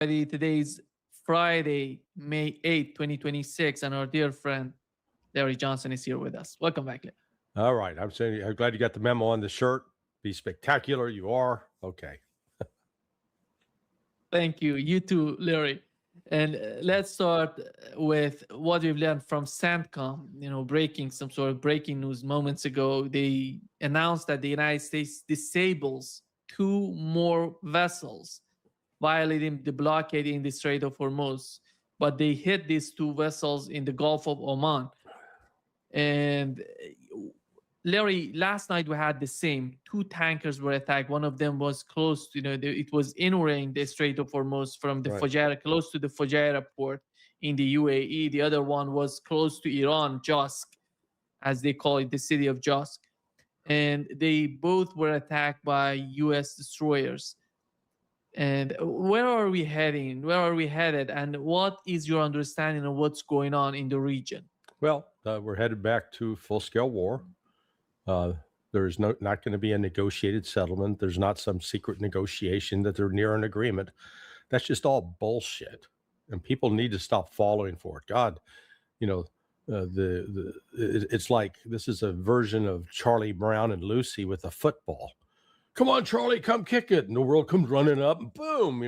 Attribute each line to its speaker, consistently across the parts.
Speaker 1: Today's Friday, May 8th, 2026, and our dear friend Larry Johnson is here with us. Welcome back, Larry.
Speaker 2: All right. I'm glad you got the memo on the shirt. Be spectacular. You are. Okay.
Speaker 1: Thank you. You too, Larry. And let's start with what we've learned from CENTCOM. Breaking some sort of breaking news moments ago. They announced that the United States disables two more vessels violating the blockade in the Strait of Hormuz. But they hit these two vessels in the Gulf of Oman. And Larry, last night we had the same. Two tankers were attacked. One of them was close to, it was entering the Strait of Hormuz from the
Speaker 2: Right.
Speaker 1: Fujairah, close to the Fujairah port in the UAE. The other one was close to Iran, Josk, as they call it, the city of Josk. And they both were attacked by U.S. destroyers. And where are we heading? Where are we headed? And what is your understanding of what's going on in the region?
Speaker 2: Well, we're headed back to full-scale war. There's not going to be a negotiated settlement. There's not some secret negotiation that they're near an agreement. That's just all bullshit, and people need to stop falling for it. God, it's like this is a version of Charlie Brown and Lucy with a football. Come on, Charlie, come kick it, and the world comes running up, and boom,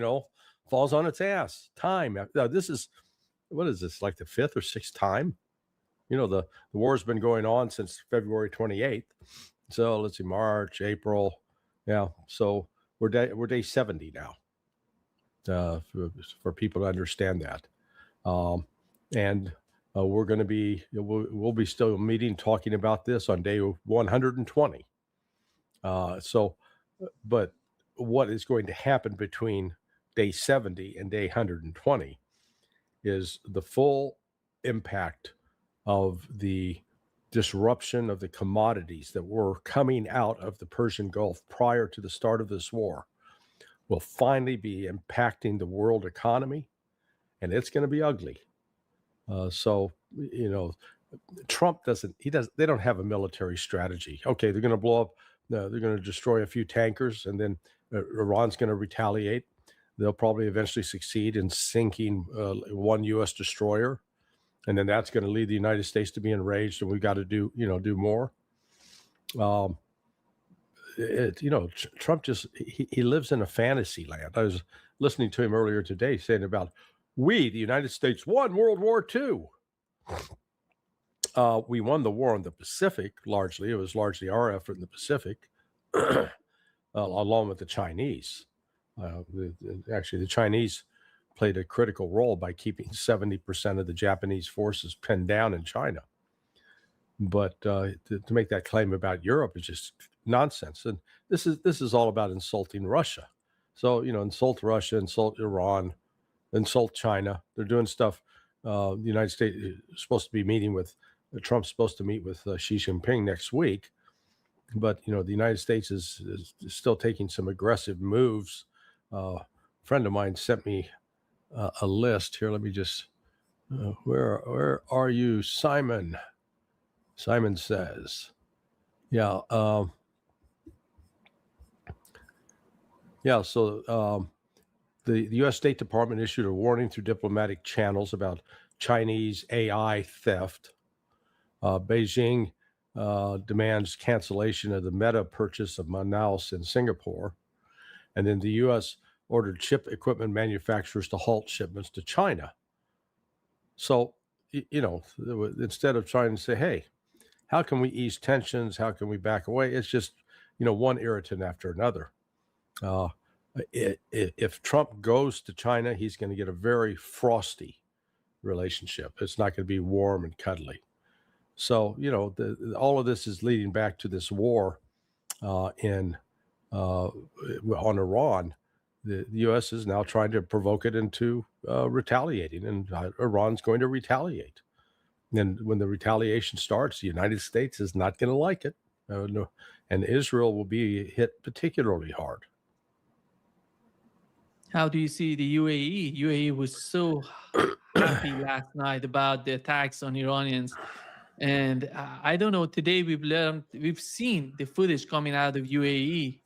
Speaker 2: falls on its ass. Time. Now, this is what is this, like the fifth or sixth time? The war's been going on since February 28th. So let's see, March, April. Yeah. So we're day 70 now, for people to understand that. And we're going to be, we'll be still meeting, talking about this on day 120. But what is going to happen between day 70 and day 120 is the full impact of the disruption of the commodities that were coming out of the Persian Gulf prior to the start of this war will finally be impacting the world economy, and it's going to be ugly. Trump they don't have a military strategy. Okay, they're going to blow up, they're going to destroy a few tankers, and then Iran's going to retaliate. They'll probably eventually succeed in sinking one U.S. destroyer. And then that's going to lead the United States to be enraged, and we've got to do more. Trump he lives in a fantasy land. I was listening to him earlier today saying about the United States, won World War II. We won the war in the Pacific largely. It was largely our effort in the Pacific, along with the Chinese. Actually, the Chinese played a critical role by keeping 70% of the Japanese forces pinned down in China. But to make that claim about Europe is just nonsense. And this is all about insulting Russia. So, insult Russia, insult Iran, insult China. They're doing stuff. The United States is supposed to be meeting with, Trump's supposed to meet with Xi Jinping next week. But, the United States is still taking some aggressive moves. A friend of mine sent me a list here. Let me just, where are you, Simon? Simon says, so the U.S. State Department issued a warning through diplomatic channels about Chinese AI theft. Beijing demands cancellation of the Meta purchase of Manaus in Singapore. And then the U.S. ordered chip equipment manufacturers to halt shipments to China. So, instead of trying to say, hey, how can we ease tensions? How can we back away? It's just, one irritant after another. If Trump goes to China, he's going to get a very frosty relationship. It's not going to be warm and cuddly. So, all of this is leading back to this war on Iran. The U.S. is now trying to provoke it into retaliating, and Iran's going to retaliate. And when the retaliation starts, the United States is not going to like it. No, and Israel will be hit particularly hard.
Speaker 1: How do you see the UAE? UAE was so happy last night about the attacks on Iranians. And I don't know, today we've seen the footage coming out of UAE.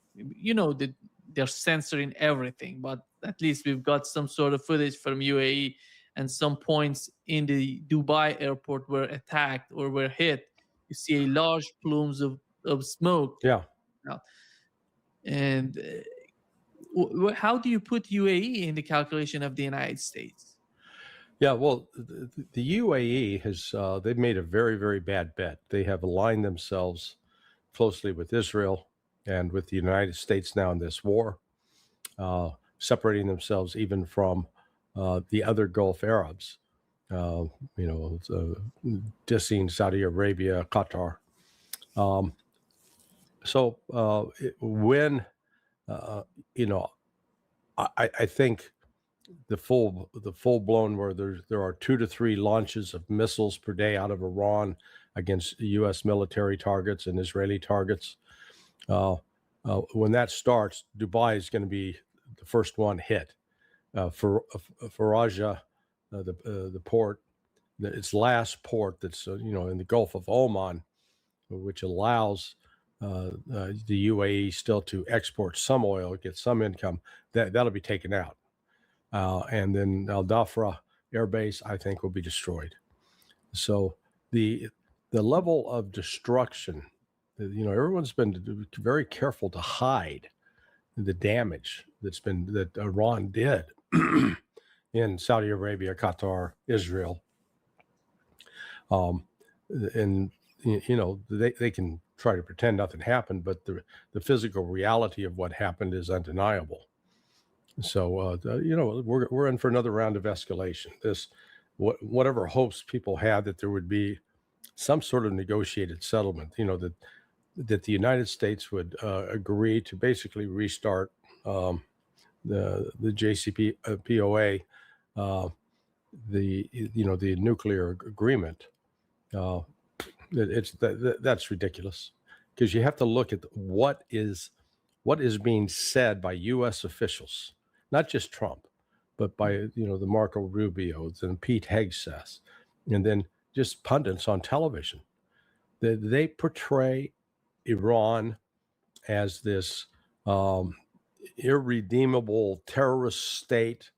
Speaker 1: They're censoring everything, but At least we've got some sort of footage from UAE, and some points in the Dubai airport were attacked or were hit. You see a large plumes of smoke.
Speaker 2: Yeah.
Speaker 1: Now. And how do you put UAE in the calculation of the United States?
Speaker 2: Yeah, well, the UAE has they've made a very, very bad bet. They have aligned themselves closely with Israel and with the United States now in this war, separating themselves even from the other Gulf Arabs, dissing Saudi Arabia, Qatar. When I think the full blown where there are 2 to 3 launches of missiles per day out of Iran against U.S. military targets and Israeli targets. When that starts, Dubai is going to be the first one hit. For Raja, the port, its last port that's in the Gulf of Oman, which allows the UAE still to export some oil, get some income, that'll be taken out. And then Al Dhafra Air Base, I think, will be destroyed. So the level of destruction, everyone's been very careful to hide the damage that Iran did in Saudi Arabia, Qatar, Israel. And they can try to pretend nothing happened, but the physical reality of what happened is undeniable. So we're in for another round of escalation. Whatever hopes people had that there would be some sort of negotiated settlement, that the United States would agree to basically restart the JCPOA, the nuclear agreement. That's ridiculous, because you have to look at what is being said by U.S. officials, not just Trump, but by the Marco Rubios and Pete Hegseth, and then just pundits on television. They portray Iran as this irredeemable terrorist state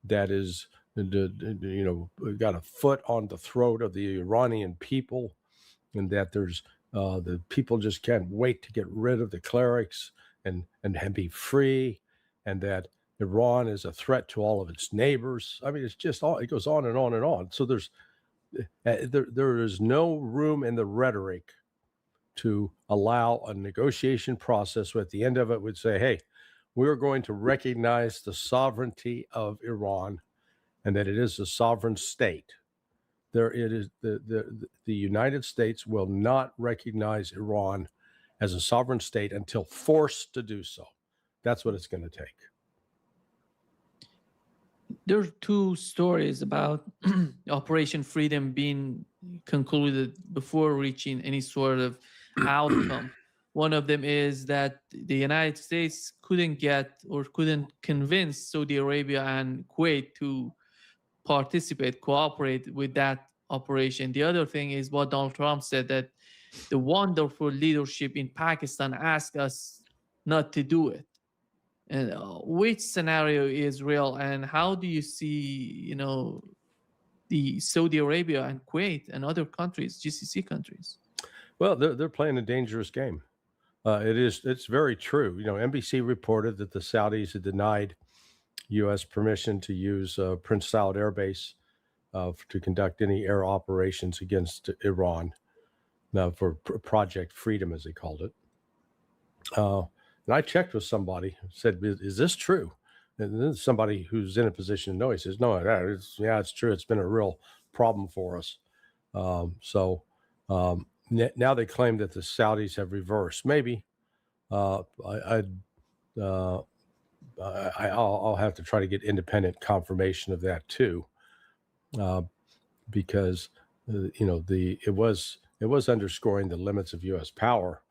Speaker 2: that is got a foot on the throat of the Iranian people, and that there's the people just can't wait to get rid of the clerics and be free, and that Iran is a threat to all of its neighbors. I mean, it's just it goes on and on and on. So there is no room in the rhetoric to allow a negotiation process where at the end of it would say, hey, we're going to recognize the sovereignty of Iran and that it is a sovereign state. The United States will not recognize Iran as a sovereign state until forced to do so. That's what it's going to take.
Speaker 1: There are 2 stories about Operation Freedom being concluded before reaching any sort of outcome. One of them is that the United States couldn't convince Saudi Arabia and Kuwait to cooperate with that operation. The other thing is what Donald Trump said, that the wonderful leadership in Pakistan asked us not to do it. And which scenario is real, and how do you see, the Saudi Arabia and Kuwait and other countries, GCC countries?
Speaker 2: Well, they're playing a dangerous game. It's very true. NBC reported that the Saudis had denied U.S. permission to use Prince Saud Air Base to conduct any air operations against Iran, for Project Freedom, as they called it. And I checked with somebody, said, is this true? And then somebody who's in a position to know, he says, no, it's true. It's been a real problem for us. Now they claim that the Saudis have reversed. Maybe I'll have to try to get independent confirmation of that too, because it was underscoring the limits of U.S. power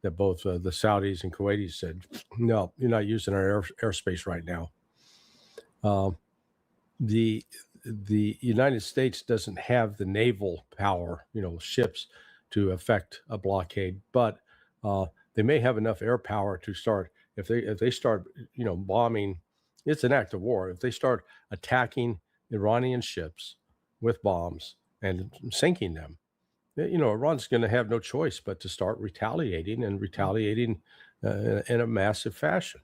Speaker 2: that both the Saudis and Kuwaitis said, no, you're not using our airspace right now. The United States doesn't have the naval power, ships to effect a blockade, but they may have enough air power to start if they start bombing It's an act of war. If they start attacking Iranian ships with bombs and sinking them, Iran's going to have no choice but to start retaliating and retaliating in a massive fashion.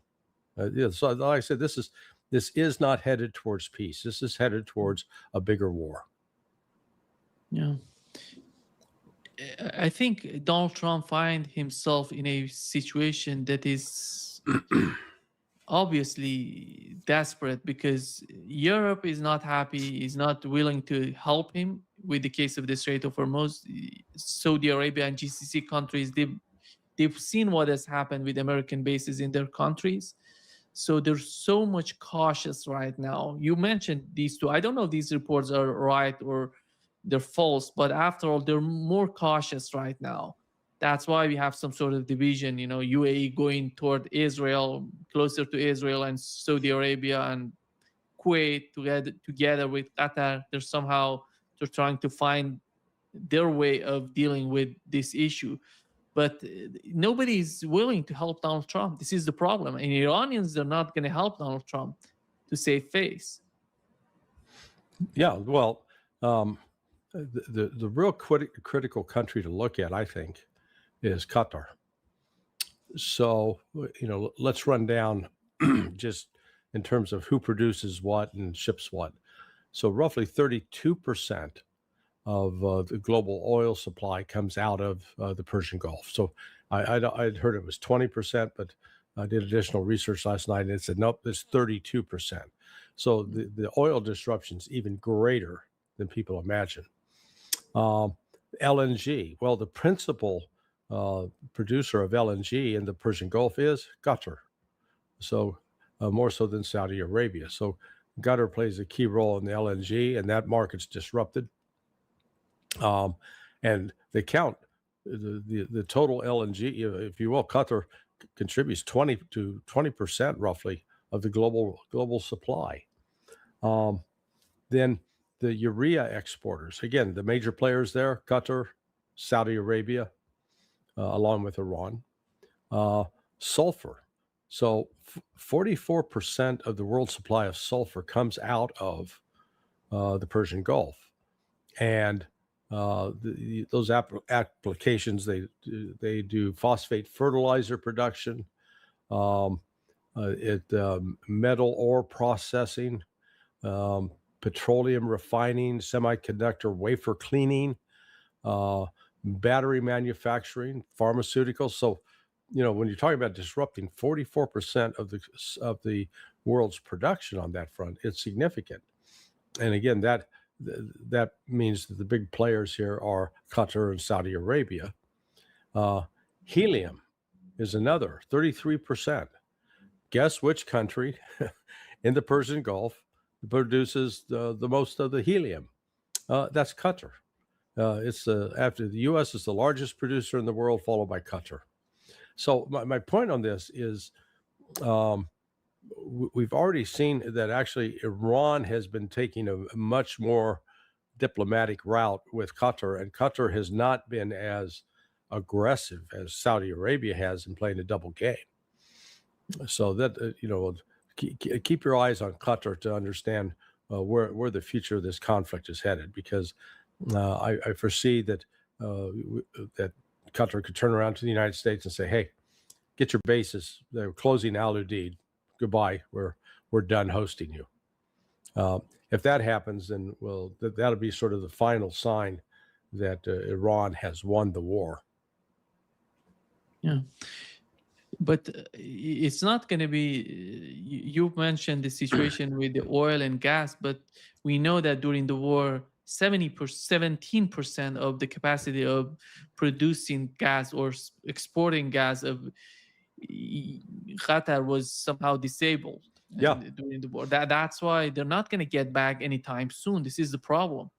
Speaker 2: So, like I said, this is not headed towards peace. This is headed towards a bigger war.
Speaker 1: Yeah. I think Donald Trump find himself in a situation that is obviously desperate because Europe is not happy, is not willing to help him with the case of the Strait of Hormuz. Saudi Arabia and GCC countries, they've seen what has happened with American bases in their countries. So they're so much cautious right now. You mentioned these two. I don't know if these reports are right or they're false, but after all, they're more cautious right now. That's why we have some sort of division, UAE going toward Israel, closer to Israel, and Saudi Arabia and Kuwait together with Qatar. They're trying to find their way of dealing with this issue. But nobody is willing to help Donald Trump. This is the problem. And Iranians are not going to help Donald Trump to save face.
Speaker 2: Yeah, well, the real critical country to look at, I think, is Qatar. So, let's run down just in terms of who produces what and ships what. So, roughly 32% of the global oil supply comes out of the Persian Gulf. So, I'd heard it was 20%, but I did additional research last night and it said, nope, it's 32%. So, the oil disruption's even greater than people imagine. LNG, well, the principal producer of LNG in the Persian Gulf is Qatar. So more so than Saudi Arabia. So Qatar plays a key role in the LNG, and that market's disrupted. And they count the total LNG, if you will. Qatar contributes 20% roughly of the global supply. Then the urea exporters, again, the major players there: Qatar, Saudi Arabia, along with Iran. Sulfur. So 44% of the world supply of sulfur comes out of the Persian Gulf. And those applications, they do phosphate fertilizer production, metal ore processing, petroleum refining, semiconductor wafer cleaning, battery manufacturing, pharmaceuticals. So, when you're talking about disrupting 44% of the world's production on that front, it's significant. And again, that means that the big players here are Qatar and Saudi Arabia. Helium is another 33%. Guess which country in the Persian Gulf produces the most of the helium? That's Qatar. It's after the U.S. is the largest producer in the world, followed by Qatar. So my point on this is we've already seen that actually Iran has been taking a much more diplomatic route with Qatar, and Qatar has not been as aggressive as Saudi Arabia has in playing a double game. So that, keep your eyes on Qatar to understand where the future of this conflict is headed, because I foresee that that Qatar could turn around to the United States and say, "Hey, get your bases. They're closing Al Udeid. Goodbye. We're done hosting you." If that happens, then that'll be sort of the final sign that Iran has won the war.
Speaker 1: Yeah. But it's not going to be, you mentioned the situation with the oil and gas, but we know that during the war, 17% of the capacity of producing gas or exporting gas of Qatar was somehow disabled during the war. That's why they're not going to get back anytime soon. This is the problem.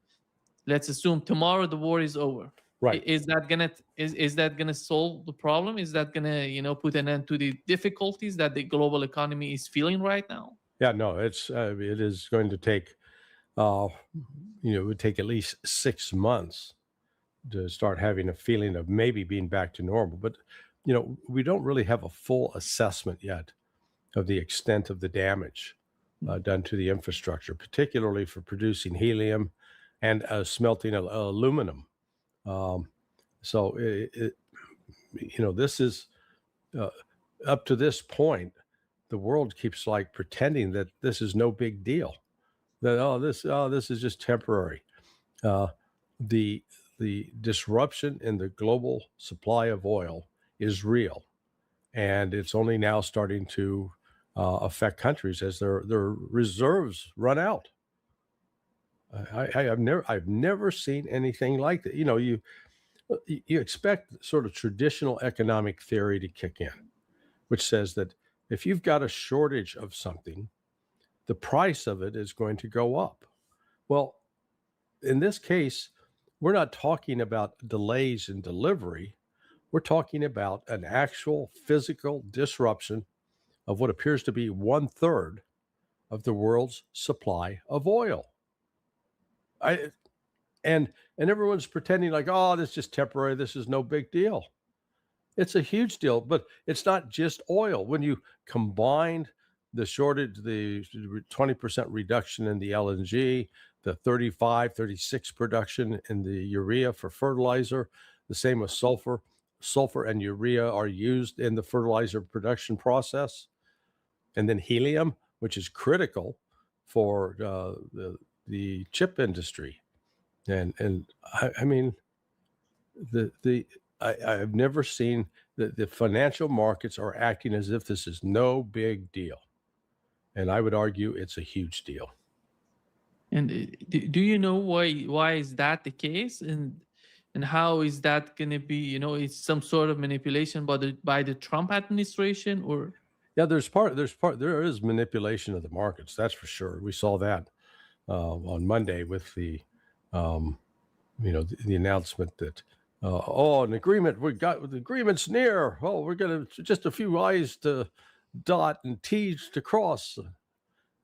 Speaker 1: Let's assume tomorrow the war is over.
Speaker 2: Right.
Speaker 1: Is that gonna solve the problem? Is that gonna put an end to the difficulties that the global economy is feeling right now?
Speaker 2: Yeah, no, it is going to take it would take at least 6 months to start having a feeling of maybe being back to normal. But we don't really have a full assessment yet of the extent of the damage done to the infrastructure, particularly for producing helium and smelting aluminum. Um, so, this is up to this point, the world keeps like pretending that this is no big deal. That this is just temporary. Uh, the the disruption in the global supply of oil is real, and it's only now starting to affect countries as their reserves run out. I've never seen anything like that. You expect sort of traditional economic theory to kick in, which says that if you've got a shortage of something, the price of it is going to go up. Well, in this case, we're not talking about delays in delivery. We're talking about an actual physical disruption of what appears to be 1/3 of the world's supply of oil. I and everyone's pretending like, oh, this is just temporary. This is no big deal. It's a huge deal, but it's not just oil. When you combined the shortage, the 20% reduction in the LNG, the 36 production in the urea for fertilizer, the same with sulfur. Sulfur and urea are used in the fertilizer production process. And then helium, which is critical for the chip industry. And I mean, I've never seen the financial markets are acting as if this is no big deal. And I would argue it's a huge deal.
Speaker 1: And do you know why is that the case? And how is that going to be? It's some sort of manipulation by the Trump administration, or
Speaker 2: Yeah, there is manipulation of the markets. That's for sure. We saw that on Monday with the announcement that an agreement, the agreement's near. Oh, we're gonna just a few I's to dot and T's to cross.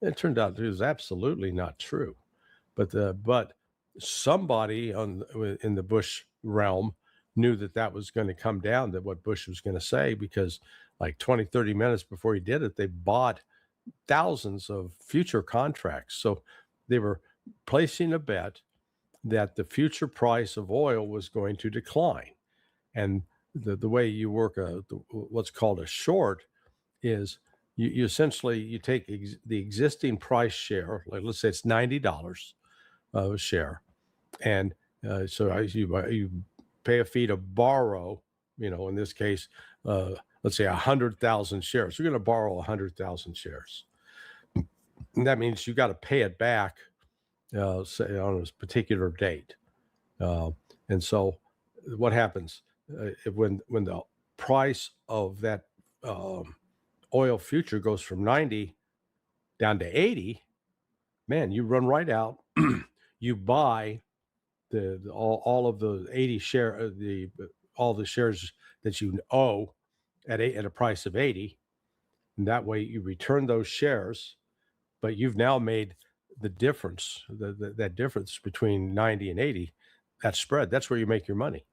Speaker 2: It turned out it was absolutely not true. But somebody in the Bush realm knew that was going to come down, that what Bush was going to say, because like 20, 30 minutes before he did it, they bought thousands of future contracts. So they were placing a bet that the future price of oil was going to decline. And the way you work what's called a short is you essentially you take the existing price share, like let's say it's $90 a share, and so you pay a fee to borrow, in this case, let's say 100,000 shares. You're going to borrow 100,000 shares. And that means you got to pay it back, say on a particular date. And so what happens when the price of that oil future goes from 90 down to 80, man, you run right out. You buy all of the 80 share all the shares that you owe at a price of 80, and that way you return those shares, but you've now made the difference, that difference between 90 and 80, that spread, that's where you make your money.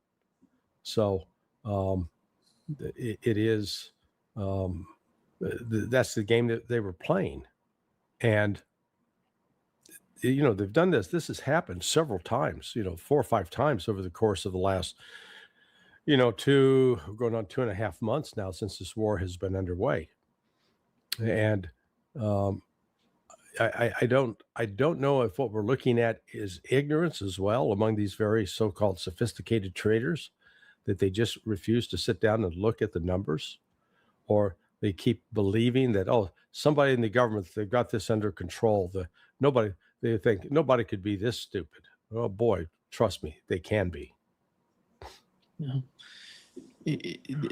Speaker 2: So it is that's the game that they were playing. And they've done this has happened several times, 4 or 5 times over the course of the last going on 2.5 months now since this war has been underway. And I don't know if what we're looking at is ignorance as well among these very so-called sophisticated traders, that they just refuse to sit down and look at the numbers, or they keep believing that, somebody in the government, they've got this under control. They think nobody could be this stupid. Oh boy, trust me, they can be.
Speaker 1: Yeah.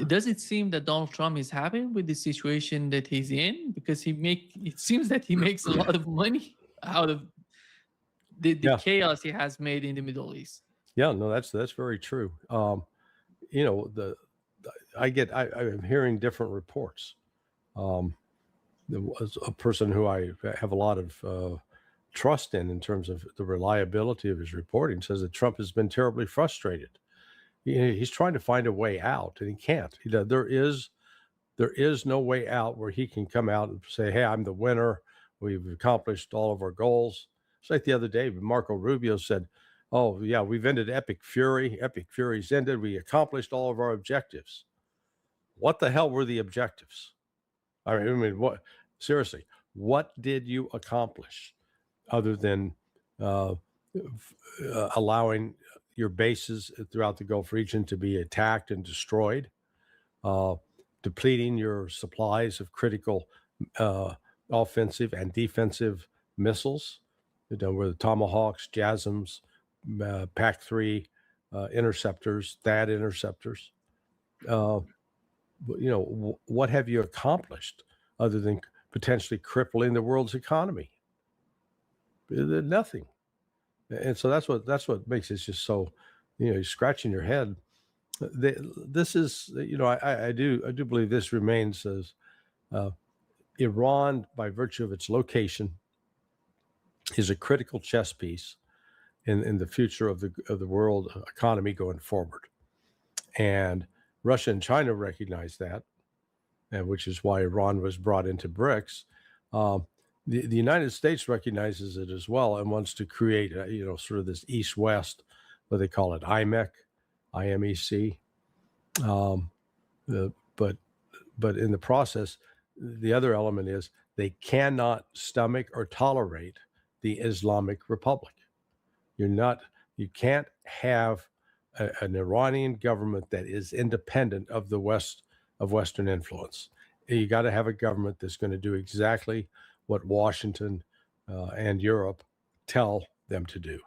Speaker 1: Does it seem that Donald Trump is happy with the situation that he's in? Because it seems that he makes a lot of money out of the chaos he has made in the Middle East.
Speaker 2: Yeah, no, that's very true. I'm hearing different reports. A person who I have a lot of trust in terms of the reliability of his reporting says that Trump has been terribly frustrated. He's trying to find a way out, and he can't. There is no way out where he can come out and say, "Hey, I'm the winner. We've accomplished all of our goals. It's like the other day, Marco Rubio said, "Oh yeah, we've ended Epic Fury. Epic Fury's ended. We accomplished all of our objectives." What the hell were the objectives? I mean, what? Seriously, what did you accomplish other than allowing your bases throughout the Gulf region to be attacked and destroyed, depleting your supplies of critical offensive and defensive missiles, with the Tomahawks, JASSMs, PAC-3 interceptors, THAAD interceptors. What have you accomplished other than potentially crippling the world's economy? Nothing. And so that's what makes it just so, you're scratching your head. This is, I do believe this remains as Iran, by virtue of its location, is a critical chess piece in the future of the world economy going forward. And Russia and China recognize that, and which is why Iran was brought into BRICS. The United States recognizes it as well and wants to create, sort of this East-West, what they call it, IMEC. But in the process, the other element is they cannot stomach or tolerate the Islamic Republic. You can't have an Iranian government that is independent of the West, of Western influence. You got to have a government that's going to do exactly what Washington and Europe tell them to do.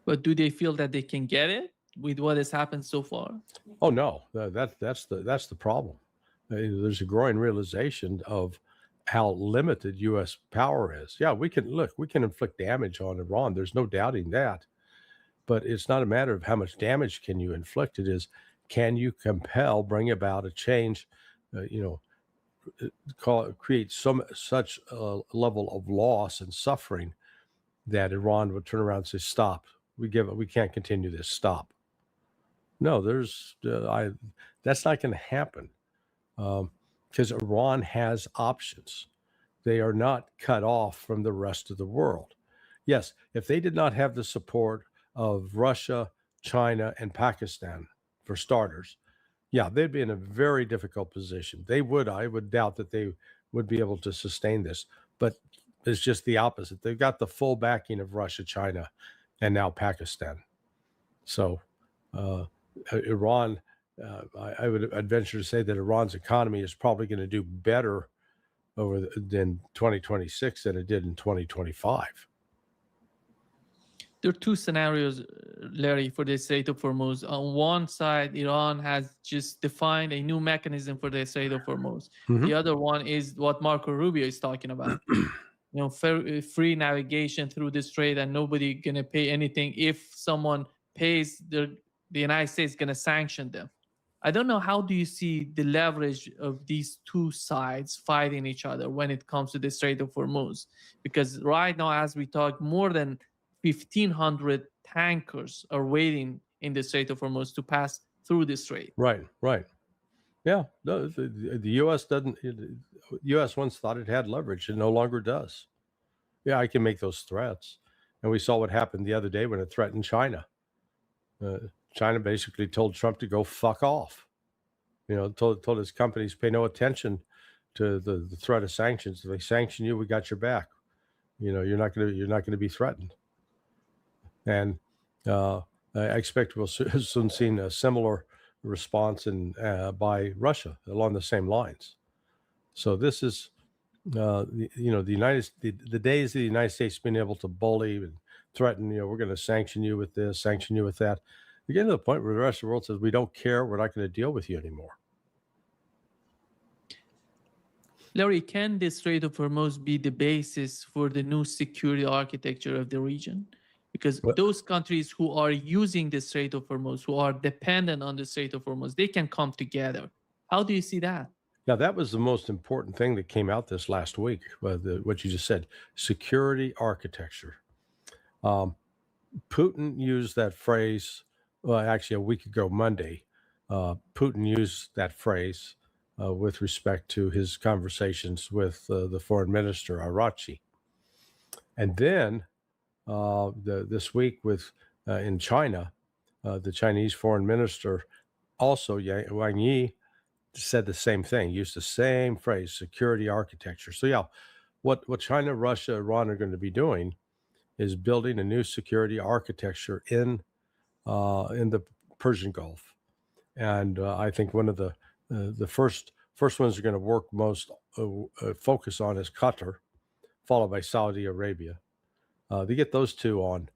Speaker 1: But do they feel that they can get it with what has happened so far?
Speaker 2: Oh no, that's the problem. There's a growing realization of how limited U.S. power is. Yeah, we can inflict damage on Iran. There's no doubting that. But it's not a matter of how much damage can you inflict. It is, can you compel, bring about a change, create such a level of loss and suffering that Iran would turn around and say, "Stop. We can't continue this. Stop." No, that's not going to happen, because Iran has options. They are not cut off from the rest of the world. Yes, if they did not have the support of Russia, China, and Pakistan, for starters, yeah, they'd be in a very difficult position. I would doubt that they would be able to sustain this, but it's just the opposite. They've got the full backing of Russia, China, and now Pakistan. So Iran, I'd venture to say that Iran's economy is probably going to do better than 2026 than it did in 2025.
Speaker 1: There are two scenarios, Larry, for the Strait of Hormuz. On one side, Iran has just defined a new mechanism for the Strait of Hormuz.
Speaker 2: Mhm.
Speaker 1: The other one is what Marco Rubio is talking about. Free navigation through the strait, and nobody gonna pay anything. If someone pays, the United States gonna sanction them. I don't know, how do you see the leverage of these two sides fighting each other when it comes to the Strait of Hormuz? Because right now, as we talk, more than 1,500 tankers are waiting in the Strait of Hormuz to pass through the strait.
Speaker 2: Right. Yeah, no, the U.S. doesn't. The U.S. once thought it had leverage, it no longer does. Yeah, I can make those threats, and we saw what happened the other day when it threatened China. China basically told Trump to go fuck off. Told his companies, pay no attention to the threat of sanctions. If they sanction you, we got your back. You're not going to be threatened. And I expect we'll soon see a similar response by Russia along the same lines. So this is, the days of the United States being able to bully and threaten, we're going to sanction you with this, sanction you with that. You're getting to the point where the rest of the world says, we don't care, we're not going to deal with you anymore.
Speaker 1: Larry, can the Strait of Hormuz be the basis for the new security architecture of the region? Because those countries who are using the Strait of Hormuz, who are dependent on the Strait of Hormuz, they can come together. How do you see that?
Speaker 2: Now, that was the most important thing that came out this last week, what you just said, security architecture. Putin used that phrase, well, actually a week ago Monday, Putin used that phrase with respect to his conversations with the foreign minister Arachi. And then this week in China, the Chinese foreign minister also Wang Yi said the same thing, used the same phrase, security architecture. So yeah, what China, Russia, Iran are going to be doing is building a new security architecture in the Persian Gulf, and I think one of the first ones are going to work most focus on is Qatar, followed by Saudi Arabia. They get those two on.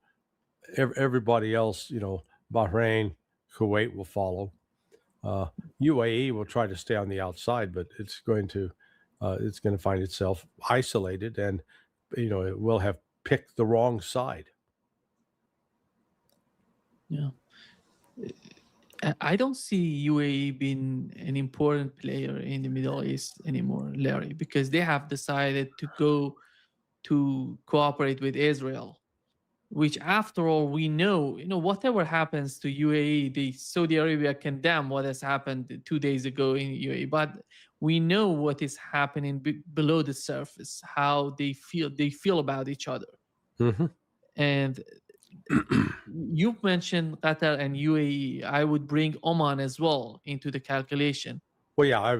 Speaker 2: Everybody else, Bahrain, Kuwait will follow. UAE will try to stay on the outside, but it's going to find itself isolated, and it will have picked the wrong side.
Speaker 1: Yeah. I don't see UAE being an important player in the Middle East anymore, Larry, because they have decided to go to cooperate with Israel, which after all, we know, whatever happens to UAE, the Saudi Arabia condemn what has happened 2 days ago in UAE, but we know what is happening below the surface, how they feel about each other.
Speaker 2: Mm-hmm.
Speaker 1: And you mentioned Qatar and UAE. I would bring Oman as well into the calculation.
Speaker 2: Well, yeah, I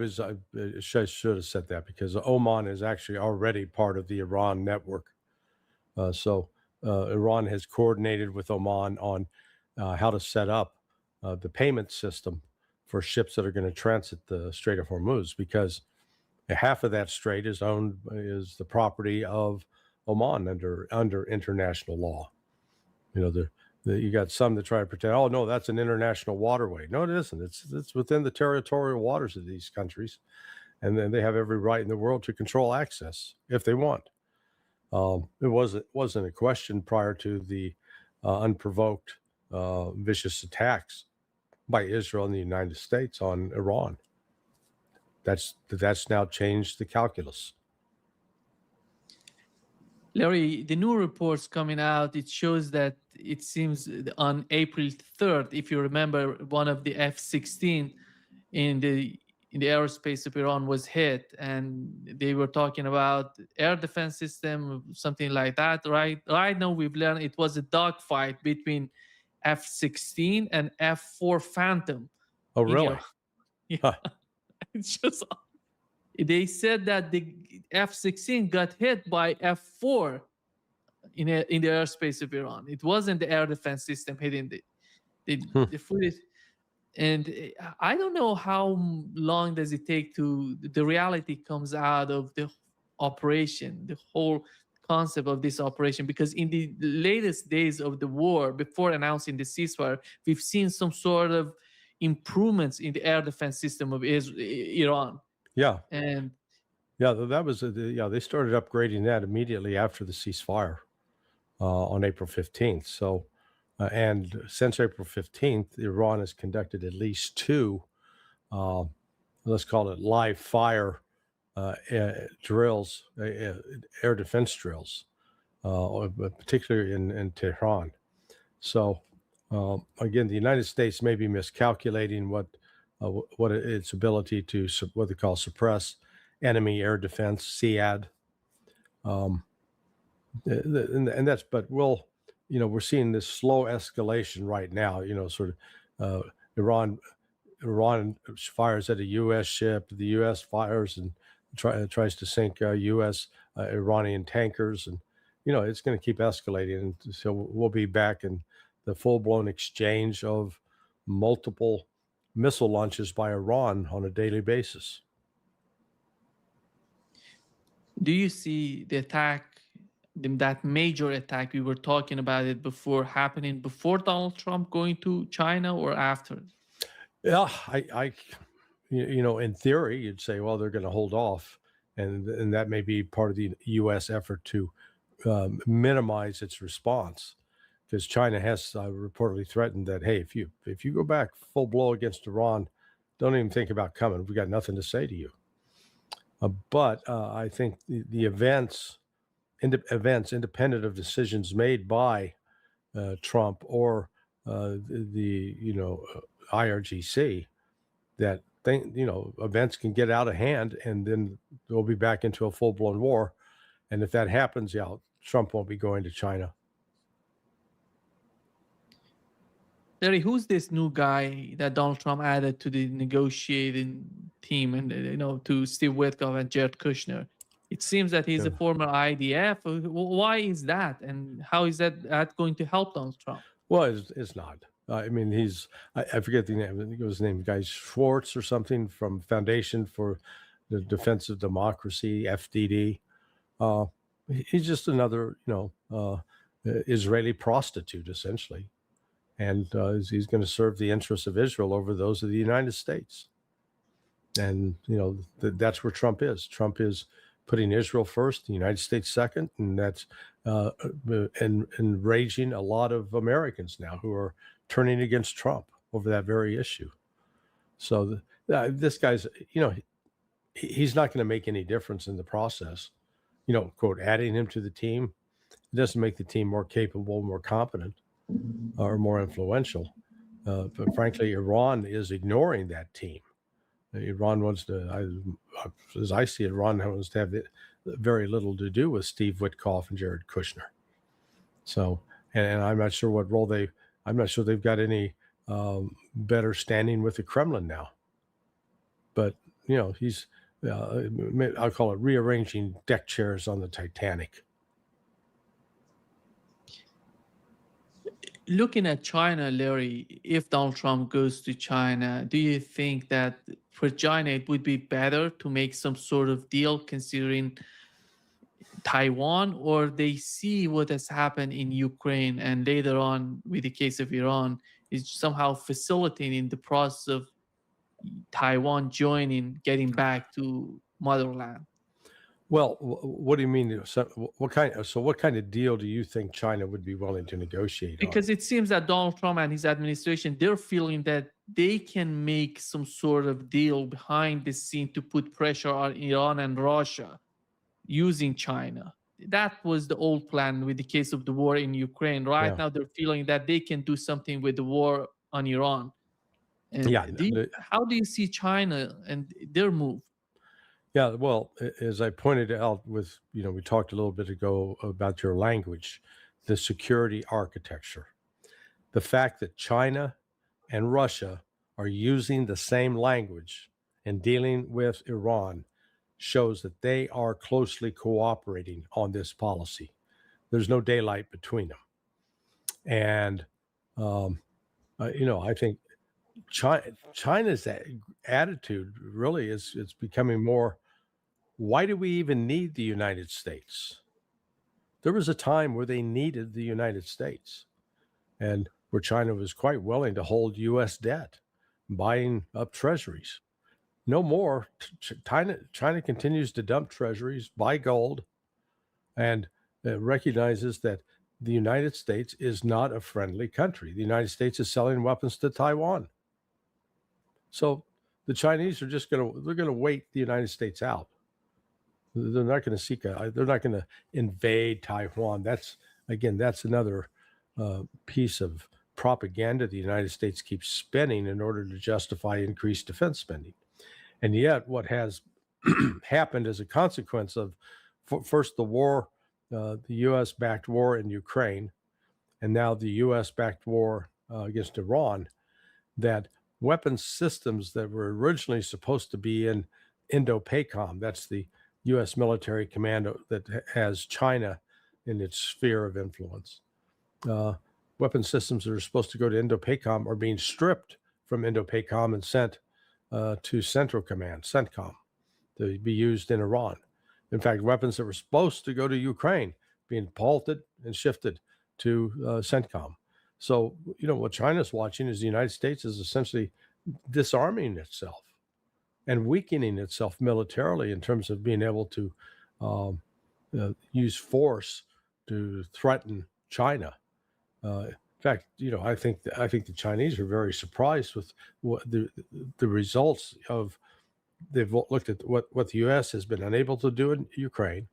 Speaker 2: should have said that, because Oman is actually already part of the Iran network. So Iran has coordinated with Oman on how to set up the payment system for ships that are going to transit the Strait of Hormuz, because half of that strait is the property of Oman under international law. You got some that try to pretend, oh no, that's an international waterway. No, it isn't. It's within the territorial waters of these countries, and then they have every right in the world to control access if they want. It wasn't a question prior to the unprovoked vicious attacks by Israel and the United States on Iran. That's now changed the calculus.
Speaker 1: Larry, the new reports coming out, it shows that it seems on April 3rd, if you remember, one of the F-16 in the aerospace of Iran was hit, and they were talking about air defense system, something like that, right? Right now, we've learned it was a dogfight between F-16 and F-4 Phantom.
Speaker 2: Oh, really?
Speaker 1: Yeah. Huh. It's just, they said that the F-16 got hit by F-4 in the airspace of Iran. It wasn't the air defense system hitting the footage. And I don't know how long does it take to the reality comes out of the operation, the whole concept of this operation, because in the latest days of the war, before announcing the ceasefire, we've seen some sort of improvements in the air defense system of Iran.
Speaker 2: Yeah.
Speaker 1: And
Speaker 2: yeah, that was they started upgrading that immediately after the ceasefire on April 15th. So, and since April 15th, Iran has conducted at least two, let's call it live fire drills, air defense drills, particularly in Tehran. So, again, the United States may be miscalculating what its ability to what they call suppress enemy air defense, SEAD, and that's. But we're seeing this slow escalation right now. Sort of Iran fires at a U.S. ship, the U.S. fires and tries to sink U.S. Iranian tankers, and it's going to keep escalating. And so we'll be back in the full-blown exchange of multiple missile launches by Iran on a daily basis.
Speaker 1: Do you see the attack, that major attack, we were talking about it before, happening before Donald Trump going to China or after?
Speaker 2: Yeah, in theory, you'd say, well, they're going to hold off, and that may be part of the U.S. effort to minimize its response, because China has reportedly threatened that, hey, if you go back full blow against Iran, don't even think about coming. We got nothing to say to you. But I think the events, independent of decisions made by Trump or the IRGC, that events can get out of hand, and then we'll be back into a full blown war. And if that happens, yeah, Trump won't be going to China.
Speaker 1: Larry, who's this new guy that Donald Trump added to the negotiating team, and to Steve Witkoff and Jared Kushner? It seems that he's a
Speaker 2: Yeah.
Speaker 1: former IDF. Why is that, and how is that going to help Donald Trump?
Speaker 2: Well, it's not. I mean, I forget the name. I think it was named Guy Schwartz or something from Foundation for the Defense of Democracy, FDD. He's just another, Israeli prostitute, essentially. And he's going to serve the interests of Israel over those of the United States. And, that's where Trump is. Trump is putting Israel first, the United States second, and that's enraging a lot of Americans now who are turning against Trump over that very issue. So this guy's, he's not going to make any difference in the process. Quote, adding him to the team, it doesn't make the team more capable, more competent, or more influential. But frankly, Iran is ignoring that team. Iran wants to, as I see it, Iran wants to have very little to do with Steve Witkoff and Jared Kushner. So, and I'm not sure what role I'm not sure they've got any better standing with the Kremlin now. But, he's, I'll call it rearranging deck chairs on the Titanic.
Speaker 1: Looking at China, Larry, if Donald Trump goes to China, do you think that for China it would be better to make some sort of deal considering Taiwan, or they see what has happened in Ukraine and later on with the case of Iran is somehow facilitating the process of Taiwan getting back to motherland?
Speaker 2: Well, what do you mean? So what kind of deal do you think China would be willing to negotiate on?
Speaker 1: Because it seems that Donald Trump and his administration, they're feeling that they can make some sort of deal behind the scene to put pressure on Iran and Russia using China. That was the old plan with the case of the war in Ukraine. Right
Speaker 2: Yeah.
Speaker 1: now, they're feeling that they can do something with the war on Iran. And
Speaker 2: Yeah,
Speaker 1: how do you see China and their move?
Speaker 2: Yeah, well, as I pointed out with, we talked a little bit ago about your language, the security architecture. The fact that China and Russia are using the same language and dealing with Iran shows that they are closely cooperating on this policy. There's no daylight between them. And, I think China's attitude really it's becoming more, why do we even need the United States? There was a time where they needed the United States and where China was quite willing to hold U.S. debt, buying up treasuries. No more. China continues to dump treasuries, buy gold, and recognizes that the United States is not a friendly country. The United States is selling weapons to Taiwan. So the Chinese are they're going to wait the United States out. They're not going to they're not going to invade Taiwan. That's another piece of propaganda the United States keeps spending in order to justify increased defense spending. And yet what has happened as a consequence of first the war, the U.S.-backed war in Ukraine, and now the U.S.-backed war against Iran, that weapons systems that were originally supposed to be in Indo-PACOM, that's the U.S. military command that has China in its sphere of influence. Weapon systems that are supposed to go to Indo-PACOM are being stripped from Indo-PACOM and sent to Central Command, CENTCOM, to be used in Iran. In fact, weapons that were supposed to go to Ukraine being halted and shifted to CENTCOM. So, what China's watching is the United States is essentially disarming itself and weakening itself militarily in terms of being able to use force to threaten China. In fact, I think the Chinese are very surprised with what the results of. They've looked at what the U.S. has been unable to do in Ukraine,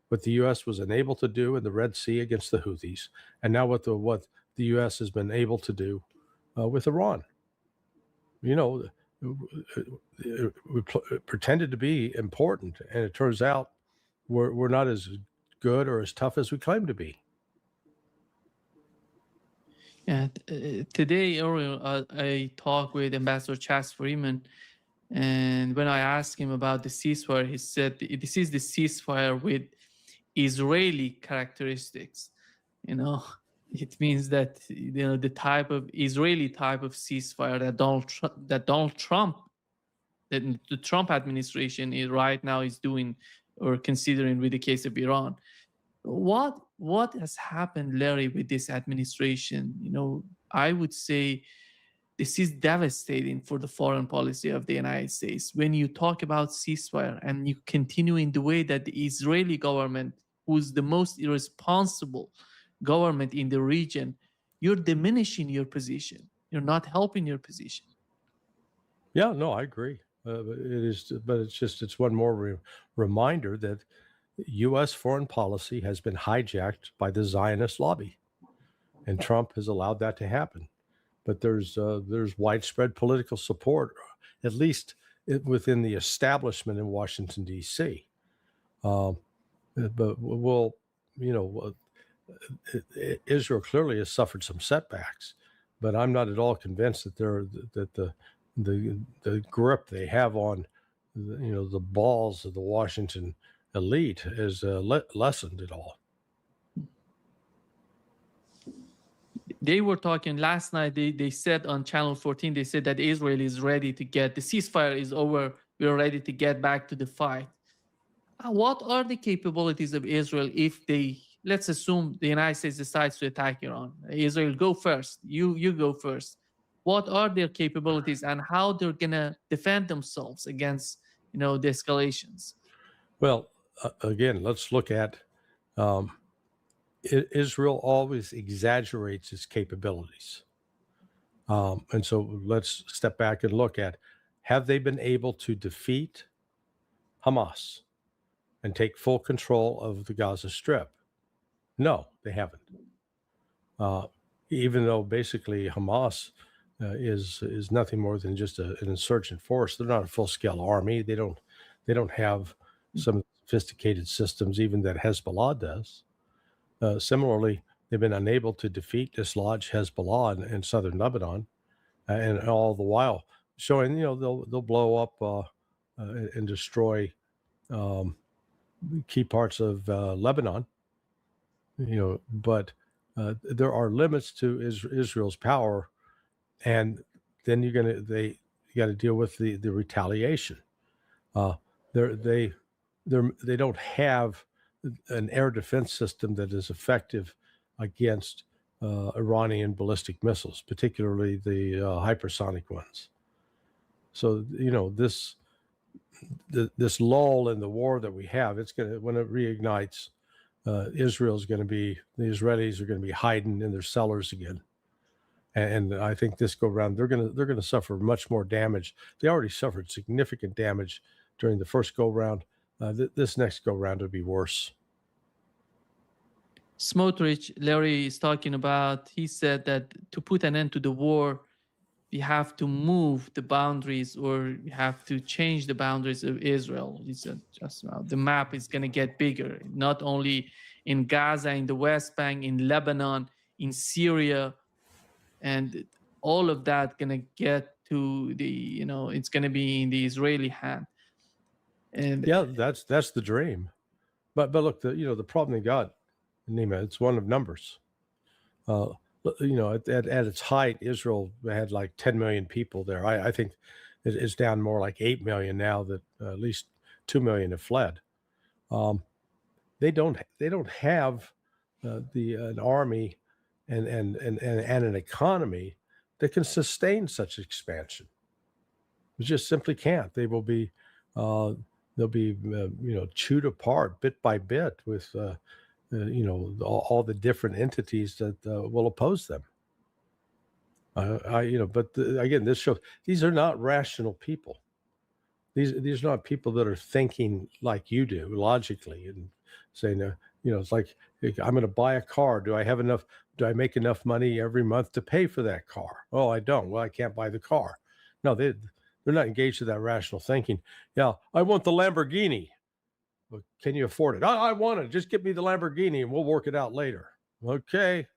Speaker 2: what the U.S. was unable to do in the Red Sea against the Houthis, and now what the U.S. has been able to do with Iran. pretended to be important, and it turns out we're not as good or as tough as we claim to be.
Speaker 1: Yeah, today earlier I talked with Ambassador Chas Freeman, and when I asked him about the ceasefire, he said this is the ceasefire with Israeli characteristics. You know, it means that the type of Israeli type of ceasefire that Donald Trump, that the Trump administration is right now is doing or considering with the case of Iran. What has happened, Larry, with this administration? I would say this is devastating for the foreign policy of the United States. When you talk about ceasefire and you continue in the way that the Israeli government, who's the most irresponsible government in the region, you're diminishing your position. You're not helping your position.
Speaker 2: Yeah, no, I agree. It is, but it's one more reminder that U.S. foreign policy has been hijacked by the Zionist lobby, and Trump has allowed that to happen. But there's widespread political support, at least within the establishment in Washington, D.C. But Israel clearly has suffered some setbacks, but I'm not at all convinced that the grip they have on the balls of the Washington elite is lessened at all.
Speaker 1: They were talking last night. They said on Channel 14, they said that Israel is ready to the ceasefire is over. We're ready to get back to the fight. What are the capabilities of Israel if let's assume the United States decides to attack Iran? Israel, go first. You go first. What are their capabilities and how they're going to defend themselves against, the escalations?
Speaker 2: Well, again, let's look at Israel always exaggerates its capabilities. And so let's step back and look at, have they been able to defeat Hamas and take full control of the Gaza Strip? No, they haven't. Even though basically Hamas is nothing more than just an insurgent force. They're not a full-scale army. They don't have some sophisticated systems even that Hezbollah does. Similarly, they've been unable to defeat, dislodge Hezbollah in southern Lebanon, and all the while showing they'll blow up and destroy key parts of Lebanon. But there are limits to Israel's power, and then you got to deal with the retaliation. They don't have an air defense system that is effective against Iranian ballistic missiles, particularly the hypersonic ones. So this lull in the war that we have, when it reignites, the Israelis are going to be hiding in their cellars again. And I think this go round, they're going to suffer much more damage. They already suffered significant damage during the first go round. This next go round will be worse.
Speaker 1: Smotrich, Larry is talking about, he said that to put an end to the war, we have to move the boundaries, or we have to change the boundaries of Israel. He said just now, the map is going to get bigger, not only in Gaza, in the West Bank, in Lebanon, in Syria, and all of that going to get to it's going to be in the Israeli hand. And
Speaker 2: yeah, that's the dream. But look, the problem they got, Nima, it's one of numbers. At its height, Israel had like 10 million people there. I think it's down more like 8 million now, that at least 2 million have fled. They don't have an army and an economy that can sustain such expansion. It just simply can't. They will be they'll be chewed apart bit by bit with all the different entities that will oppose them. Again, this shows these are not rational people. These are not people that are thinking like you do logically and saying, it's like, I'm going to buy a car. Do I make enough money every month to pay for that car? Oh, I don't. Well, I can't buy the car. No, they're engaged in that rational thinking. Yeah, I want the Lamborghini. Well, can you afford it? I want it. Just get me the Lamborghini, and we'll work it out later. Okay.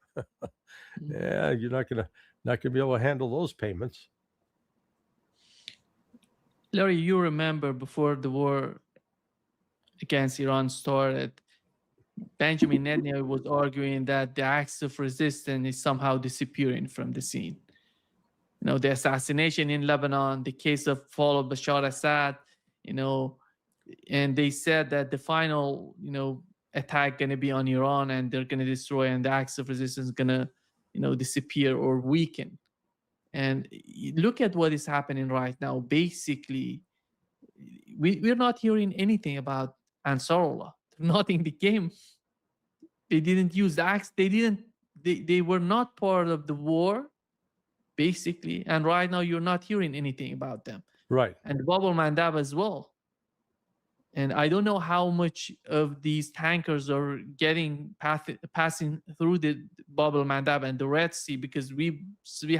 Speaker 2: Yeah, you're not gonna be able to handle those payments.
Speaker 1: Larry, you remember before the war against Iran started, Benjamin Netanyahu was arguing that the acts of resistance is somehow disappearing from the scene. The assassination in Lebanon, the case of fall of Bashar Assad, and they said that the final, attack going to be on Iran, and they're going to destroy, and the acts of resistance going to, disappear or weaken. And look at what is happening right now. Basically, we're not hearing anything about Ansarullah. They're not in the game. They didn't use the axe. They were not part of the war, basically. And right now, you're not hearing anything about them.
Speaker 2: Right.
Speaker 1: And Bab al-Mandab as well. And I don't know how much of these tankers are passing through the Bab al-Mandab and the Red Sea, because we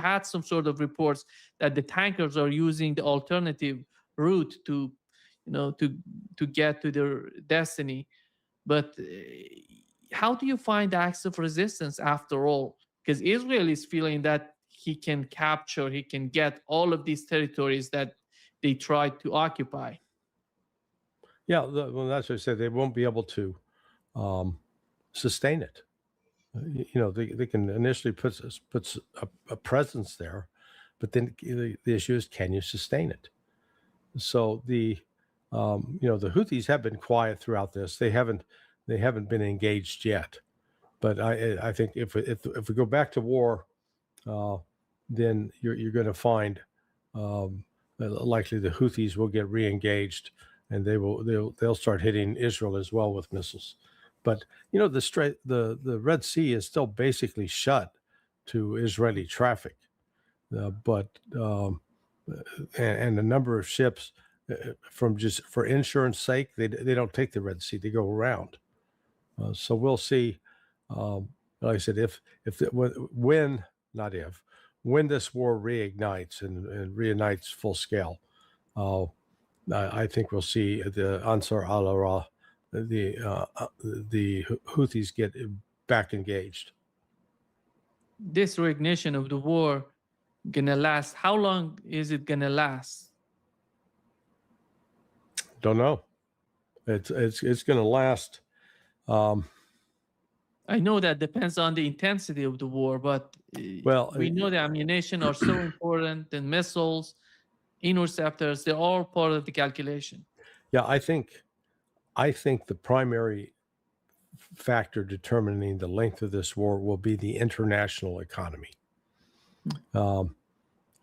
Speaker 1: had some sort of reports that the tankers are using the alternative route to get to their destiny. But how do you find the acts of resistance after all? Because Israel is feeling that he can get all of these territories that they tried to occupy.
Speaker 2: Yeah, well, that's what I said. They won't be able to sustain it. They can initially put a presence there, but then the issue is, can you sustain it? So the Houthis have been quiet throughout this. They haven't been engaged yet. But I think if we go back to war, then you're going to find likely the Houthis will get re-engaged, and they'll start hitting Israel as well with missiles. But the Red Sea is still basically shut to Israeli traffic, and a number of ships from just for insurance sake they don't take the Red Sea, they go around. So we'll see. Like I said, when this war reignites and reunites full scale, I think we'll see the Ansar Allah, the Houthis get back engaged.
Speaker 1: This reignition of the war gonna last? How long is it gonna last?
Speaker 2: Don't know. It's gonna last.
Speaker 1: I know that depends on the intensity of the war, but we know the ammunition are so important, and missiles, interceptors, they're all part of the calculation.
Speaker 2: Yeah, I think the primary factor determining the length of this war will be the international economy.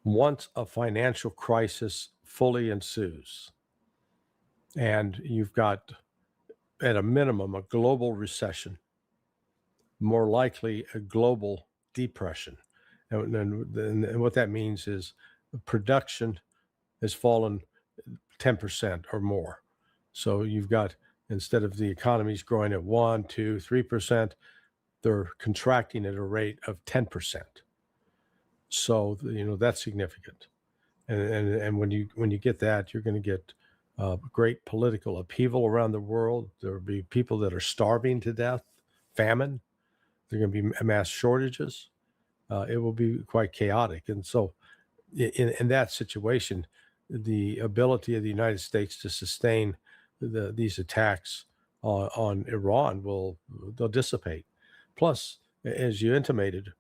Speaker 2: Once a financial crisis fully ensues, and you've got, at a minimum, a global recession, more likely a global depression. And what that means is production has fallen 10% or more. So you've got, instead of the economies growing at 1, 2, 3%, they're contracting at a rate of 10%. So that's significant. And when you get that, you're going to get great political upheaval around the world. There will be people that are starving to death, famine. There are going to be mass shortages. It will be quite chaotic. And so in that situation, the ability of the United States to sustain these attacks on Iran they'll dissipate. Plus, as you intimated,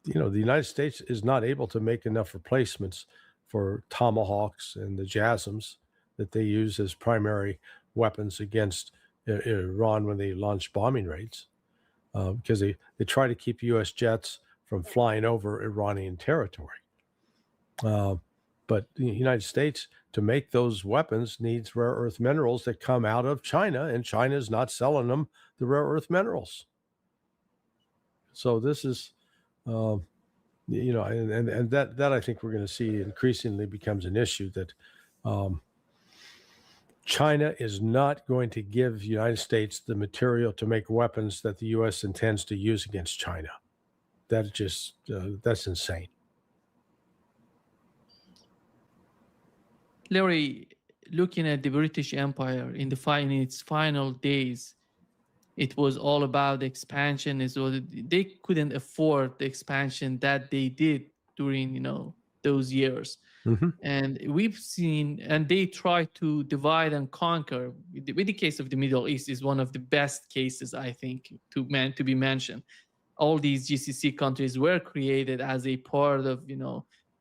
Speaker 2: the United States is not able to make enough replacements for Tomahawks and the JASSMs that they use as primary weapons against Iran when they launch bombing raids, because they try to keep U.S. jets from flying over Iranian territory. But the United States, to make those weapons, needs rare earth minerals that come out of China, and China is not selling them the rare earth minerals. So this is, and that I think we're going to see increasingly becomes an issue, that China is not going to give the United States the material to make weapons that the U.S. intends to use against China. That's insane.
Speaker 1: Larry, looking at the British Empire in in its final days, it was all about expansion. Is well, they couldn't afford the expansion that they did during those years.
Speaker 2: Hmm.
Speaker 1: And we've seen, and they try to divide and conquer. With the case of the Middle East is one of the best cases, I think, to be mentioned. All these GCC countries were created as a part of